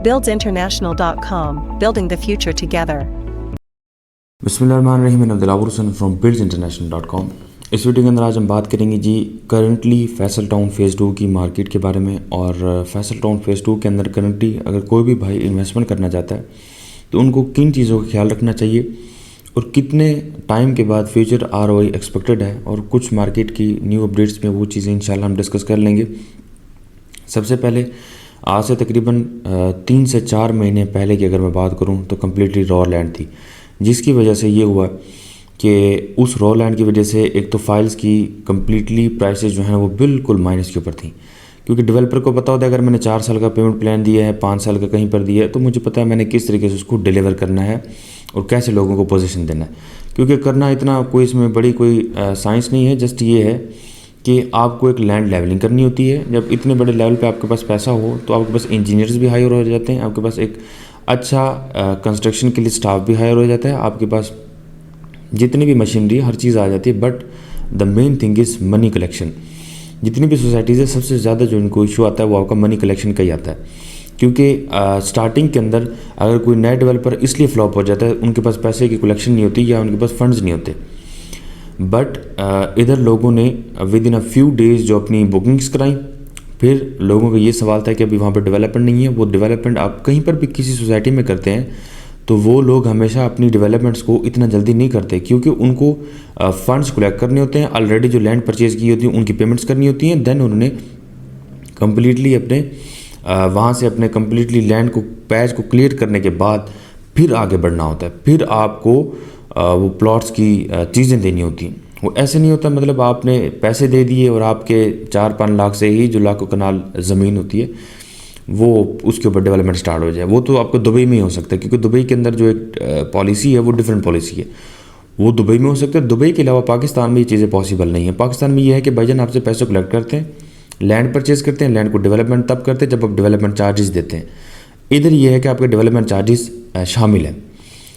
BuildsInternational.com, building the future together. बिस्मिल्लाहिर्रहमानिर्रहीम, मैं Dilawar Hussain from buildsinternational.com। इस वीडियो के अंदर आज हम बात करेंगे जी करंटली फैसल टाउन फ़ेज़ 2 की मार्केट के बारे में। और फैसल टाउन फ़ेज़ 2 के अंदर करंटली अगर कोई भी भाई इन्वेस्टमेंट करना चाहता है तो उनको किन चीज़ों का ख्याल रखना चाहिए और कितने टाइम के बाद फ्यूचर ROI एक्सपेक्टेड है, और कुछ मार्केट की न्यू अपडेट्स में वो चीज़ें इंशाल्लाह हम डिस्कस कर लेंगे। सबसे पहले आज से तकरीबन 3 से 4 महीने पहले की अगर मैं बात करूं तो कम्प्लीटली रॉ लैंड थी, जिसकी वजह से ये हुआ कि उस रॉ लैंड की वजह से एक तो फाइल्स की कम्प्लीटली प्राइसेस जो हैं वो बिल्कुल माइनस के ऊपर थी, क्योंकि डेवलपर को पता होता है अगर मैंने 4 साल का पेमेंट प्लान दिया है, 5 साल का कहीं पर दिया है, तो मुझे पता है मैंने किस तरीके से उसको डिलीवर करना है और कैसे लोगों को पोजीशन देना है। क्योंकि करना इतना कोई इसमें बड़ी कोई साइंस नहीं है, जस्ट ये है कि आपको एक लैंड लेवलिंग करनी होती है। जब इतने बड़े लेवल पे आपके पास पैसा हो तो आपके पास इंजीनियर्स भी हायर हो जाते हैं, आपके पास एक अच्छा कंस्ट्रक्शन के लिए स्टाफ भी हायर हो जाता है, आपके पास जितनी भी मशीनरी हर चीज़ आ जाती है। But the main thing is money collection. जितनी भी सोसाइटीज़ है सबसे ज़्यादा जो इनको इशू आता है वो आपका मनी कलेक्शन का ही आता है, क्योंकि स्टार्टिंग के अंदर अगर कोई नया डेवलपर इसलिए फ्लॉप हो जाता है उनके पास पैसे की कलेक्शन नहीं होती या उनके पास फंड्स नहीं होते। बट इधर लोगों ने with in a few days जो अपनी बुकिंग्स कराई, फिर लोगों का ये सवाल था कि अभी वहाँ पर डेवलपमेंट नहीं है। वो डेवलपमेंट आप कहीं पर भी किसी सोसाइटी में करते हैं तो वो लोग हमेशा अपनी डेवलपमेंट्स को इतना जल्दी नहीं करते, क्योंकि उनको फंड्स कलेक्ट करने होते हैं, ऑलरेडी जो लैंड परचेज़ की होती है उनकी पेमेंट्स करनी होती हैं। देन उन्होंने कम्प्लीटली अपने वहाँ से अपने कम्प्लीटली लैंड को पैच को क्लियर करने के बाद फिर आगे बढ़ना होता है। फिर आपको वो प्लॉट्स की चीज़ें देनी होती हैं। वो ऐसे नहीं होता मतलब आपने पैसे दे दिए और आपके 4-5 लाख से ही जो लाखों कनाल ज़मीन होती है वो उसके ऊपर डेवलपमेंट स्टार्ट हो जाए। वो तो आपको दुबई में ही हो सकता है, क्योंकि दुबई के अंदर जो एक पॉलिसी है वो डिफरेंट पॉलिसी है, वो दुबई में हो सकता है। दुबई के अलावा पाकिस्तान में ये चीज़ें पॉसिबल नहीं है। पाकिस्तान में ये है कि भाईजान आपसे पैसे कलेक्ट करते हैं, लैंड परचेज़ करते हैं, लैंड को डेवलपमेंट तब करते हैं जब आप डेवलपमेंट चार्जेस देते हैं। इधर ये है कि आपके डेवलपमेंट चार्जेस शामिल हैं,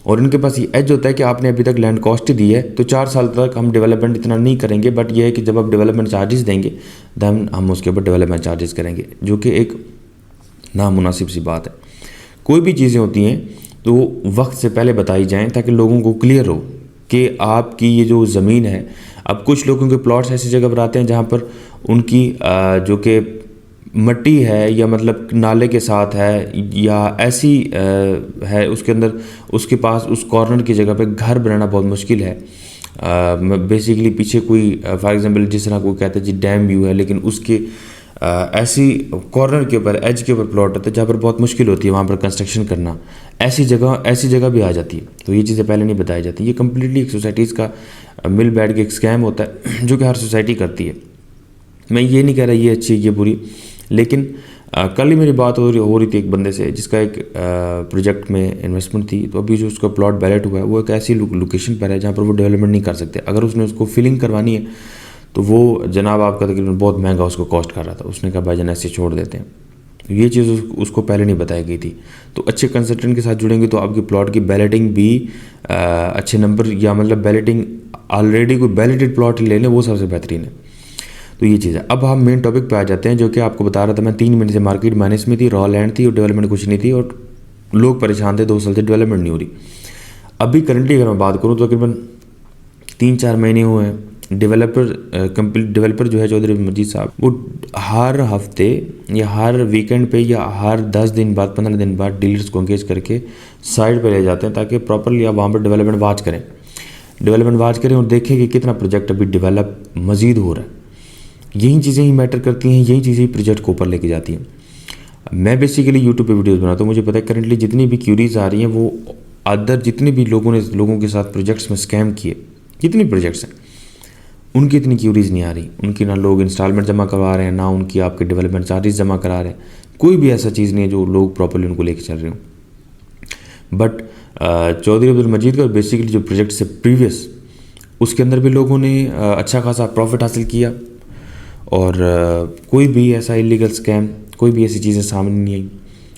और इनके पास ये एज होता है कि आपने अभी तक लैंड कॉस्ट ही दी है तो 4 साल तक हम डेवलपमेंट इतना नहीं करेंगे। बट ये है कि जब आप डेवलपमेंट चार्जेस देंगे देन हम उसके ऊपर डेवलपमेंट चार्जेस करेंगे, जो कि एक नामुनासिब सी बात है। कोई भी चीज़ें होती हैं तो वक्त से पहले बताई जाएँ ताकि लोगों को क्लियर हो कि आपकी ये जो ज़मीन है। अब कुछ लोगों के प्लॉट्स ऐसी जगह पर आते हैं जहाँ पर उनकी जो कि मट्टी है या मतलब नाले के साथ है या ऐसी है, उसके अंदर उसके पास उस कॉर्नर की जगह पे घर बनाना बहुत मुश्किल है। बेसिकली पीछे कोई फॉर एग्जांपल जिस तरह कोई कहते हैं जी डैम व्यू है, लेकिन उसके ऐसी कॉर्नर के ऊपर एज के ऊपर प्लॉट होता है जहाँ पर बहुत मुश्किल होती है वहाँ पर कंस्ट्रक्शन करना। ऐसी जगह भी आ जाती है, तो ये चीज़ें पहले नहीं बताई जाती। ये कम्प्लीटली एक सोसाइटीज़ का मिल बैठ के एक स्कैम होता है जो कि हर सोसाइटी करती है। मैं ये नहीं कह रहा ये अच्छी ये बुरी, लेकिन कल ही मेरी बात हो रही थी एक बंदे से जिसका एक प्रोजेक्ट में इन्वेस्टमेंट थी। तो अभी जो उसका प्लॉट बैलेट हुआ है वो एक ऐसी लोकेशन पर है जहाँ पर वो डेवलपमेंट नहीं कर सकते। अगर उसने उसको फिलिंग करवानी है तो वो जनाब आपका तकरीबन बहुत महंगा उसको कॉस्ट कर रहा था। उसने कहा भाईजान ऐसे छोड़ देते हैं। तो ये चीज़ उसको पहले नहीं बताई गई थी। तो अच्छे कंसल्टेंट के साथ जुड़ेंगे तो आपकी प्लॉट की बैलेटिंग भी अच्छे नंबर या मतलब बैलेटिंग ऑलरेडी कोई बैलेटेड प्लॉट ले लें वो सबसे बेहतरीन है। तो ये चीज़ है। अब हम मेन टॉपिक पे आ जाते हैं, जो कि आपको बता रहा था मैं 3 महीने से मार्केट माइनस में थी, रॉ लैंड थी और डेवलपमेंट कुछ नहीं थी और लोग परेशान थे, 2 साल से डेवलपमेंट नहीं हो रही। अभी करंटली अगर मैं बात करूँ तो तकरीबन 3-4 महीने हुए हैं। डेवलपर जो है चौधरी मजीद साहब, वो हर हफ्ते या हर वीकेंड पे या हर 10 दिन बाद 15 दिन बाद डीलर्स को एंगेज करके साइड पे ले जाते हैं ताकि प्रॉपरली आप वहाँ पर डेवलपमेंट वाच करें और देखें कि कितना प्रोजेक्ट अभी डेवलप मज़ीद हो रहा है। यही चीज़ें ही मैटर करती हैं, यही चीज़ें ही प्रोजेक्ट को ऊपर लेके जाती हैं। मैं बेसिकली यूट्यूब पे वीडियोस बनाता हूँ, मुझे पता है करंटली जितनी भी क्यूरीज आ रही हैं वो अदर जितने भी लोगों ने लोगों के साथ प्रोजेक्ट्स में स्कैम किए, जितनी प्रोजेक्ट्स हैं उनकी इतनी क्यूरीज नहीं आ रही। उनकी ना लोग इंस्टॉलमेंट जमा करवा रहे हैं, ना उनकी आपके डेवलपमेंट चार्जेस जमा करा रहे हैं। कोई भी ऐसा चीज़ नहीं है जो लोग प्रॉपरली उनको लेके चल रहे हो। बट चौधरी अब्दुल मजीद का बेसिकली जो प्रोजेक्ट से प्रीवियस उसके अंदर भी लोगों ने अच्छा खासा प्रॉफिट हासिल किया और कोई भी ऐसा इलीगल स्कैम, कोई भी ऐसी चीज़ें सामने नहीं आई।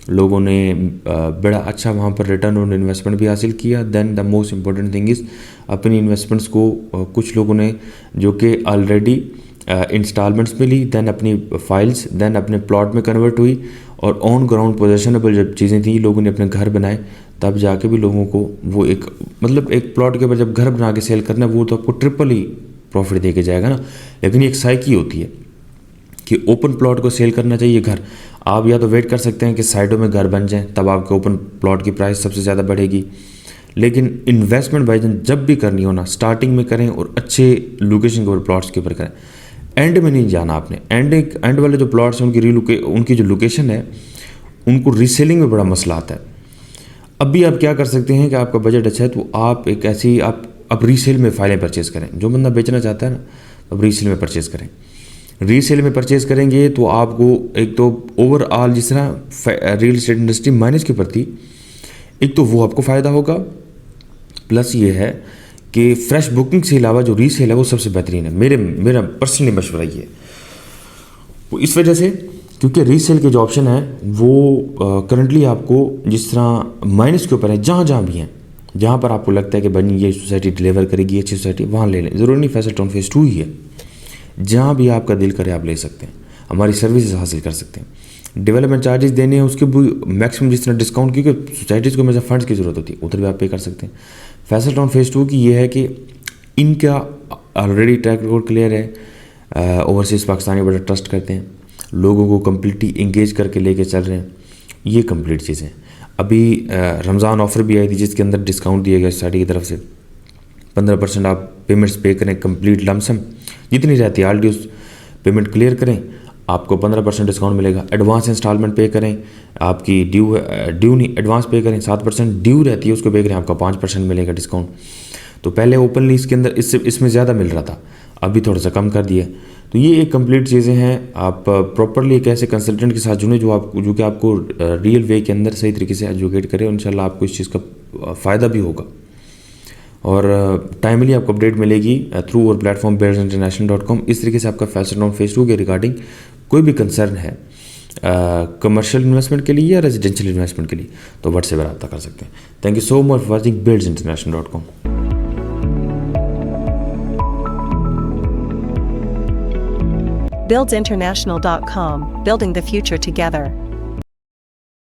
लोगों ने बड़ा अच्छा वहाँ पर रिटर्न ऑन इन्वेस्टमेंट भी हासिल किया। Then the most important thing is अपनी इन्वेस्टमेंट्स को कुछ लोगों ने जो कि ऑलरेडी इंस्टॉलमेंट्स में ली, देन अपनी फाइल्स, देन अपने प्लॉट में कन्वर्ट हुई और ऑन ग्राउंड पोजेशनेबल जब चीज़ें थी, लोगों ने अपने घर बनाए, तब जाके भी लोगों को वो एक मतलब एक प्लॉट के ऊपर जब घर बना के सेल करना है, वो तो आपको ट्रिपल ही प्रॉफिट दे के जाएगा ना। लेकिन एक साइकी होती है कि ओपन प्लॉट को सेल करना चाहिए घर। आप या तो वेट कर सकते हैं कि साइडों में घर बन जाएं, तब आपके ओपन प्लॉट की प्राइस सबसे ज़्यादा बढ़ेगी। लेकिन इन्वेस्टमेंट भाईजान जब भी करनी हो ना, स्टार्टिंग में करें और अच्छे लोकेशन के ऊपर प्लॉट्स के ऊपर करें। एंड में नहीं जाना आपने। एंड वाले जो प्लॉट्स हैं उनकी जो लोकेशन है, उनको रीसेलिंग में बड़ा मसला आता है। अब भी आप क्या कर सकते हैं कि आपका बजट अच्छा है तो आप एक ऐसी आप रीसेल में फाइलें परचेज़ करें। जो बंदा बेचना चाहता है ना, अब रीसेल में परचेज़ करें। रीसेल में परचेज़ करेंगे तो आपको एक तो ओवरऑल जिस तरह रियल इस्टेट इंडस्ट्री माइनस के प्रति, एक तो वो आपको फ़ायदा होगा, प्लस ये है कि फ्रेश बुकिंग से अलावा जो रीसेल है वो सबसे बेहतरीन है। मेरा पर्सनली मशवरा ये है वो इस वजह से, क्योंकि रीसेल के जो ऑप्शन है वो करंटली आपको जिस तरह माइनस के ऊपर है, जहाँ भी हैं, जहाँ पर आपको लगता है कि बनी ये सोसाइटी डिलीवर करेगी, अच्छी सोसाइटी, वहाँ ले लें। ज़रूरी नहीं फैसल टाउन फेज़ 2 ही है, जहाँ भी आपका दिल करे आप ले सकते हैं, हमारी सर्विसेज हासिल कर सकते हैं। डेवलपमेंट चार्जेस देने हैं उसके भी मैक्सिमम जिस तरह डिस्काउंट, क्योंकि सोसाइटीज़ को हमेशा फंड्स की ज़रूरत होती है, उधर भी आप पे कर सकते हैं। फैसल टाउन फेज़ 2 की ये है कि इनका ऑलरेडी ट्रैक रिकॉर्ड क्लियर है, ओवरसीज़ पाकिस्तानी बड़ा ट्रस्ट करते हैं, लोगों को कम्प्लीटली इंगेज करके लेके चल रहे हैं, ये कंप्लीट चीज़ें। अभी रमज़ान ऑफ़र भी आई थी जिसके अंदर डिस्काउंट दिया गया सोसाइटी की तरफ से, 15% आप पेमेंट्स पे करें, कंप्लीट लमसम जितनी रहती है आल ड्यूज पेमेंट क्लियर करें, आपको 15% डिस्काउंट मिलेगा। एडवांस इंस्टॉलमेंट पे करें, आपकी ड्यू नहीं एडवांस पे करें, 7% ड्यू रहती है उसको पे करें, आपका 5% मिलेगा डिस्काउंट। तो पहले ओपनली इसके अंदर इसमें ज़्यादा मिल रहा था, अभी थोड़ा सा कम कर दिया। तो ये एक कंप्लीट चीज़ें हैं। आप प्रॉपरली एक ऐसे कंसल्टेंट के साथ जुड़े जो कि आपको रियल वे के अंदर सही तरीके से एजुकेट करे, और इंशाल्लाह आपको इस चीज़ का फ़ायदा भी होगा और टाइमली आपको अपडेट मिलेगी थ्रू और प्लेटफॉर्म buildsinternational.com। इस तरीके से आपका फैसल टाउन फेज़ 2 के रिगार्डिंग कोई भी कंसर्न है कमर्शियल इन्वेस्टमेंट के लिए या रेजिडेंशियल इन्वेस्टमेंट के लिए, तो व्हाट्सएप पर रब्ता कर सकते हैं। Thank you so much for watching buildsinternational.com। buildsinternational.com, building the future together.